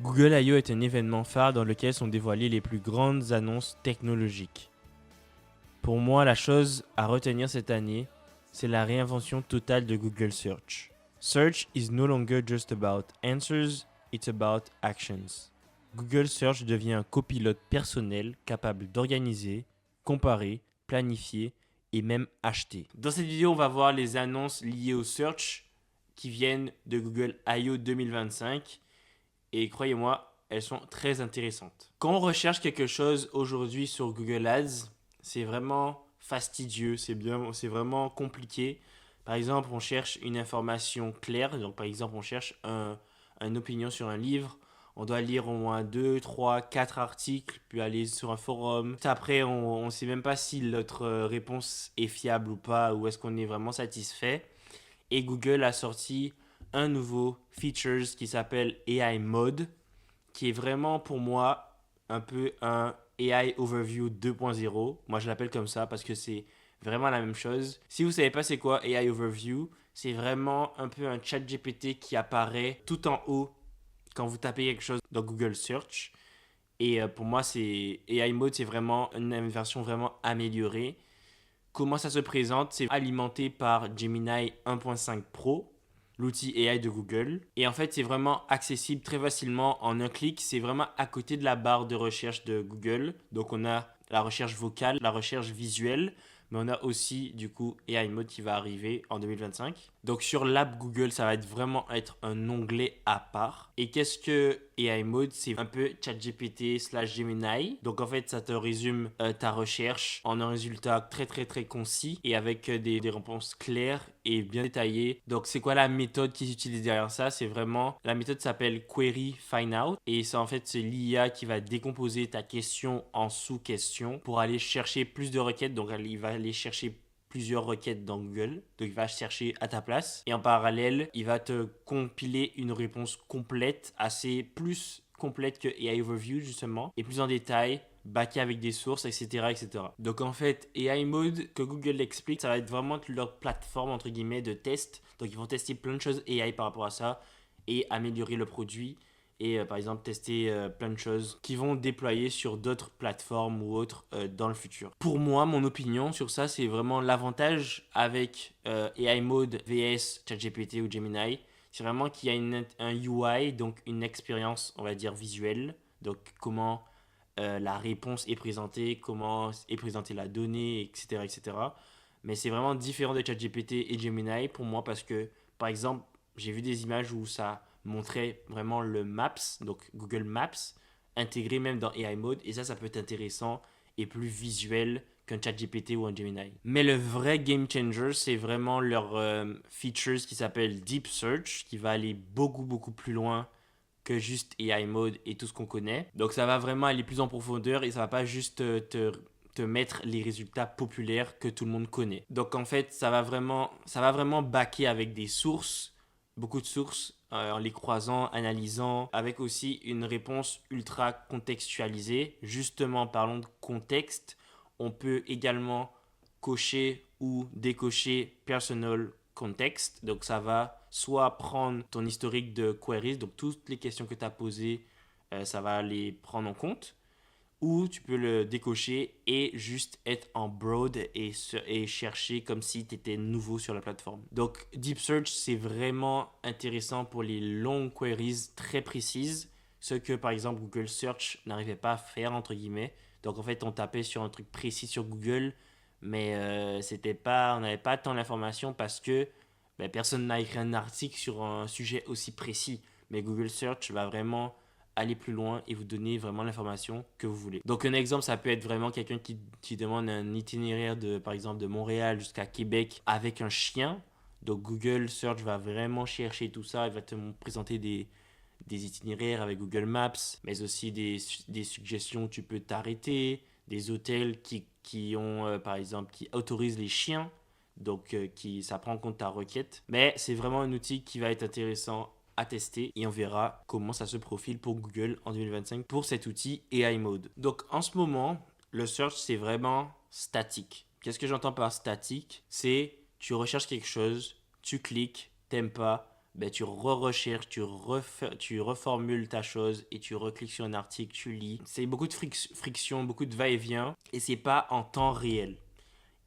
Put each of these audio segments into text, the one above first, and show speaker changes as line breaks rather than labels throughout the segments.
Google I/O est un événement phare dans lequel sont dévoilées les plus grandes annonces technologiques. Pour moi, la chose à retenir cette année, c'est la réinvention totale de Google Search. Search is no longer just about answers, it's about actions. Google Search devient un copilote personnel capable d'organiser, comparer, planifier et même acheter. Dans cette vidéo, on va voir les annonces liées au Search qui viennent de Google I/O 2025 et croyez-moi, elles sont très intéressantes. Quand on recherche quelque chose aujourd'hui sur Google Ads, c'est vraiment fastidieux, c'est vraiment compliqué. Par exemple, on cherche une information claire, donc par exemple, on cherche une opinion sur un livre. On doit lire au moins 2, 3, 4 articles, puis aller sur un forum. Après, on ne sait même pas si notre réponse est fiable ou pas, ou est-ce qu'on est vraiment satisfait. Et Google a sorti un nouveau feature qui s'appelle AI Mode, qui est vraiment pour moi un peu un AI Overview 2.0. Moi, je l'appelle comme ça parce que c'est vraiment la même chose. Si vous ne savez pas c'est quoi AI Overview, c'est vraiment un peu un chat GPT qui apparaît tout en haut quand vous tapez quelque chose dans Google Search. Et pour moi, c'est AI Mode, c'est vraiment une version vraiment améliorée. Comment ça se présente? C'est alimenté par Gemini 1.5 Pro, l'outil AI de Google. Et en fait, c'est vraiment accessible très facilement en un clic. C'est vraiment à côté de la barre de recherche de Google. Donc, on a la recherche vocale, la recherche visuelle, mais on a aussi, du coup, AI Mode qui va arriver en 2025. Donc, sur l'app Google, ça va vraiment être un onglet à part. Et qu'est-ce que AI Mode? C'est un peu ChatGPT slash Gemini. Donc, en fait, ça te résume ta recherche en un résultat très, très, très concis et avec des réponses claires et bien détaillées. Donc, c'est quoi la méthode qui s'utilise derrière ça? C'est vraiment, la méthode s'appelle Query Find Out. Et ça, en fait, c'est l'IA qui va décomposer ta question en sous-questions pour aller chercher plus de requêtes. Donc, il va aller chercher plusieurs requêtes dans Google. Donc, il va chercher à ta place. Et en parallèle, il va te compiler une réponse complète, assez plus complète que AI Overview, justement, et plus en détail, backé avec des sources, etc., etc. Donc, en fait, AI Mode, que Google l'explique, ça va être vraiment leur plateforme, entre guillemets, de test. Donc, ils vont tester plein de choses AI par rapport à ça et améliorer le produit et par exemple tester plein de choses qui vont déployer sur d'autres plateformes ou autres dans le futur. Pour moi, mon opinion sur ça, c'est vraiment l'avantage avec AI Mode vs ChatGPT ou Gemini. C'est vraiment qu'il y a un UI, donc une expérience, on va dire, visuelle. Donc comment la réponse est présentée, comment est présentée la donnée, etc. etc. Mais c'est vraiment différent de ChatGPT et Gemini pour moi parce que, par exemple, j'ai vu des images où ça montrait vraiment le Maps, donc Google Maps, intégré même dans AI Mode. Et ça peut être intéressant et plus visuel qu'un ChatGPT ou un Gemini. Mais le vrai game changer, c'est vraiment leur features qui s'appelle Deep Search, qui va aller beaucoup, beaucoup plus loin que juste AI Mode et tout ce qu'on connaît. Donc ça va vraiment aller plus en profondeur et ça va pas juste te mettre les résultats populaires que tout le monde connaît. Donc en fait, ça va vraiment backer avec des sources, beaucoup de sources, en les croisant, analysant, avec aussi une réponse ultra contextualisée. Justement, parlons de contexte, on peut également cocher ou décocher personal context. Donc ça va soit prendre ton historique de queries, donc toutes les questions que tu as posées, ça va les prendre en compte, ou tu peux le décocher et juste être en broad et chercher comme si tu étais nouveau sur la plateforme. Donc Deep Search, c'est vraiment intéressant pour les longues queries très précises, ce que par exemple Google Search n'arrivait pas à faire entre guillemets. Donc en fait, on tapait sur un truc précis sur Google, mais on n'avait pas tant d'informations parce que personne n'a écrit un article sur un sujet aussi précis. Mais Google Search va vraiment aller plus loin et vous donner vraiment l'information que vous voulez. Donc un exemple, ça peut être vraiment quelqu'un qui demande un itinéraire par exemple de Montréal jusqu'à Québec avec un chien. Donc Google Search va vraiment chercher tout ça, il va te présenter des itinéraires avec Google Maps, mais aussi des suggestions où tu peux t'arrêter, des hôtels qui ont, par exemple, qui autorisent les chiens, donc ça prend en compte ta requête. Mais c'est vraiment un outil qui va être intéressant à tester et on verra comment ça se profile pour Google en 2025 pour cet outil AI Mode. Donc en ce moment, le search c'est vraiment statique. Qu'est-ce que j'entends par statique? C'est tu recherches quelque chose, tu cliques, t'aimes pas, ben, tu re-recherches, tu reformules ta chose et tu recliques sur un article, tu lis. C'est beaucoup de friction, beaucoup de va-et-vient et c'est pas en temps réel.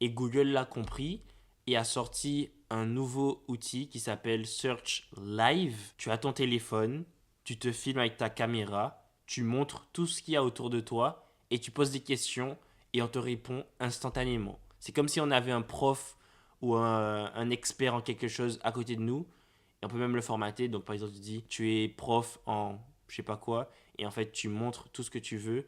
Et Google l'a compris et a sorti un nouveau outil qui s'appelle Search Live. Tu as ton téléphone, tu te filmes avec ta caméra, tu montres tout ce qu'il y a autour de toi et tu poses des questions et on te répond instantanément. C'est comme si on avait un prof ou un expert en quelque chose à côté de nous. Et on peut même le formater. Donc par exemple, tu dis tu es prof en je sais pas quoi et en fait tu montres tout ce que tu veux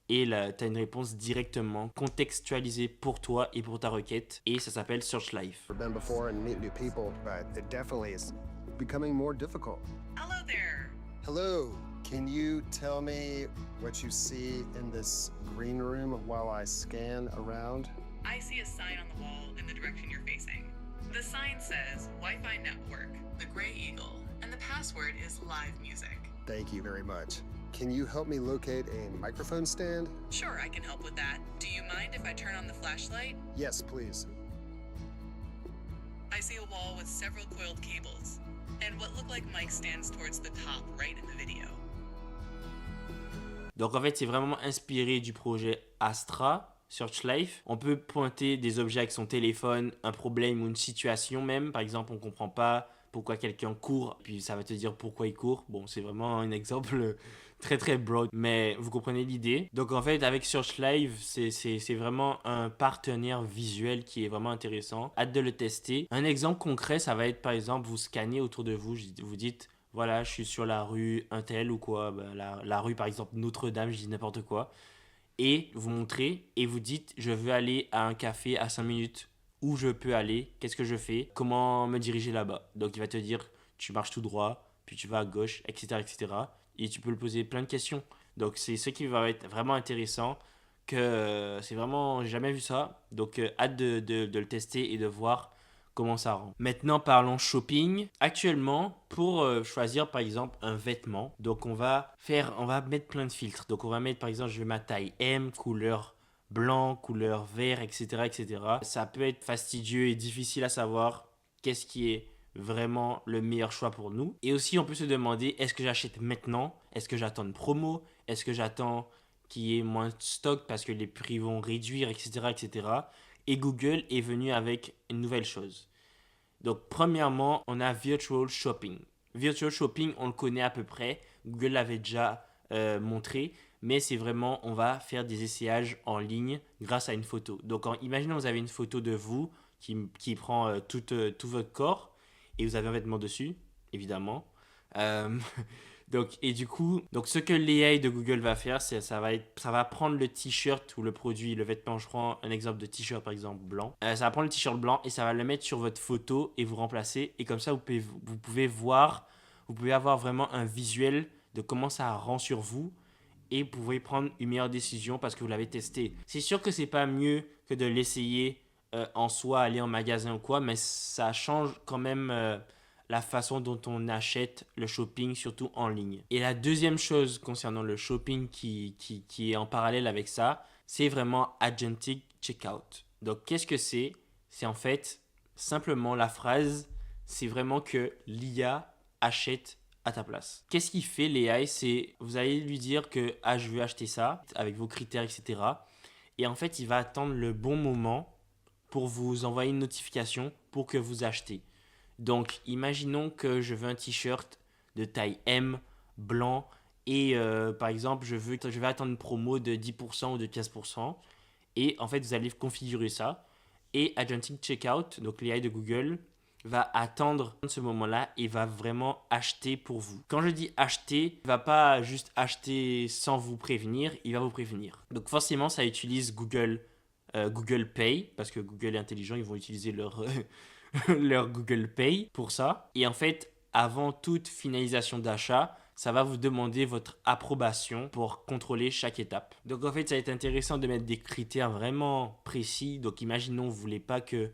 et tu as une réponse directement contextualisée pour toi et pour ta requête et ça s'appelle Search Live.
Been before and meet new people, but it definitely is becoming more difficult.
Hello there.
Hello, can you tell me what you see in this green room while I scan around?
I see a sign on the wall in the direction you're facing. The sign says Wi-Fi network, the Gray Eagle, and the password is live music.
Thank you very much. Can you help me locate a microphone stand?
Sure, I can help with that. Do you mind if I turn on the flashlight?
Yes, please.
I see a wall with several coiled cables, and what look like mic stands towards the top right in the video.
Donc en fait, c'est vraiment inspiré du projet Astra, Search Life. On peut pointer des objets avec son téléphone, un problème ou une situation même. Par exemple, on ne comprend pas pourquoi quelqu'un court, puis ça va te dire pourquoi il court. Bon, c'est vraiment un exemple très très broad, mais vous comprenez l'idée. Donc en fait, avec Search Live, c'est vraiment un partenaire visuel qui est vraiment intéressant. Hâte de le tester. Un exemple concret, ça va être par exemple, vous scannez autour de vous, vous dites, voilà, je suis sur la rue Untel ou quoi, ben, la rue par exemple Notre-Dame, je dis n'importe quoi, et vous montrez et vous dites, je veux aller à un café à 5 minutes, où je peux aller, qu'est-ce que je fais, comment me diriger là-bas. Donc il va te dire, tu marches tout droit, puis tu vas à gauche, etc., etc. Et tu peux lui poser plein de questions. Donc c'est ce qui va être vraiment intéressant, que c'est vraiment, j'ai jamais vu ça. Donc hâte de le tester et de voir comment ça rend. Maintenant parlons shopping. Actuellement, pour choisir par exemple un vêtement, donc on va mettre plein de filtres. Donc on va mettre par exemple, je veux ma taille M, couleur blanc, couleur vert, etc., etc. Ça peut être fastidieux et difficile à savoir qu'est-ce qui est vraiment le meilleur choix pour nous. Et aussi, on peut se demander, est-ce que j'achète maintenant? Est-ce que j'attends une promo? Est-ce que j'attends qu'il y ait moins de stock parce que les prix vont réduire, etc., etc. Et Google est venu avec une nouvelle chose. Donc, premièrement, on a Virtual Shopping. Virtual Shopping, on le connaît à peu près. Google l'avait déjà montré. Mais c'est vraiment, on va faire des essayages en ligne grâce à une photo. Donc, imaginons que vous avez une photo de vous qui prend tout votre corps et vous avez un vêtement dessus, évidemment. Donc, et du coup, ce que l'AI de Google va faire, ça va prendre le t-shirt ou le produit, le vêtement. Je prends un exemple de t-shirt, par exemple, blanc. Ça va prendre le t-shirt blanc et ça va le mettre sur votre photo et vous remplacer. Et comme ça, vous pouvez avoir vraiment un visuel de comment ça rend sur vous et vous pouvez prendre une meilleure décision parce que vous l'avez testé. C'est sûr que c'est pas mieux que de l'essayer en soi, aller en magasin ou quoi, mais ça change quand même la façon dont on achète le shopping, surtout en ligne. Et la deuxième chose concernant le shopping qui est en parallèle avec ça, c'est vraiment Agentic Checkout. Donc qu'est-ce que c'est? C'est en fait simplement la phrase, c'est vraiment que l'IA achète à ta place. Qu'est-ce qu'il fait l'AI? C'est, vous allez lui dire que je veux acheter ça, avec vos critères, etc. Et en fait, il va attendre le bon moment pour vous envoyer une notification pour que vous achetez. Donc, imaginons que je veux un t-shirt de taille M, blanc, et par exemple, je vais attendre une promo de 10% ou de 15%. Et en fait, vous allez configurer ça. Et Agentic Checkout, donc l'AI de Google, va attendre ce moment-là et va vraiment acheter pour vous. Quand je dis acheter, il va pas juste acheter sans vous prévenir, il va vous prévenir. Donc forcément, ça utilise Google Pay, parce que Google est intelligent, ils vont utiliser leur, leur Google Pay pour ça. Et en fait, avant toute finalisation d'achat, ça va vous demander votre approbation pour contrôler chaque étape. Donc en fait, ça va être intéressant de mettre des critères vraiment précis. Donc imaginons, vous ne voulez pas que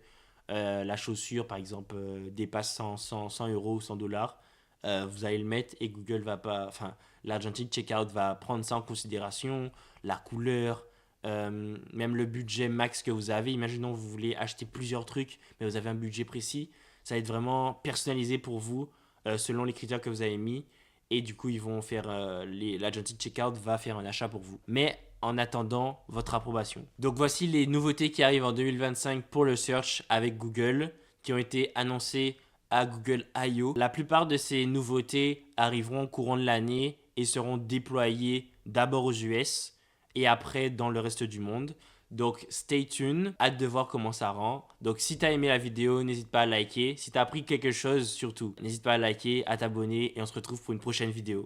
la chaussure, par exemple, dépasse 100 euros ou 100 dollars, vous allez le mettre et Google va pas, enfin, l'Agentic Checkout va prendre ça en considération, la couleur, même le budget max que vous avez. Imaginons vous voulez acheter plusieurs trucs, mais vous avez un budget précis, ça va être vraiment personnalisé pour vous selon les critères que vous avez mis. Et du coup, ils vont faire l'agency checkout va faire un achat pour vous. Mais en attendant votre approbation. Donc voici les nouveautés qui arrivent en 2025 pour le search avec Google, qui ont été annoncées à Google I.O. La plupart de ces nouveautés arriveront au courant de l'année et seront déployées d'abord aux US et après dans le reste du monde. Donc stay tuned, hâte de voir comment ça rend. Donc si tu as aimé la vidéo, n'hésite pas à liker. Si tu as appris quelque chose surtout, n'hésite pas à liker, à t'abonner et on se retrouve pour une prochaine vidéo.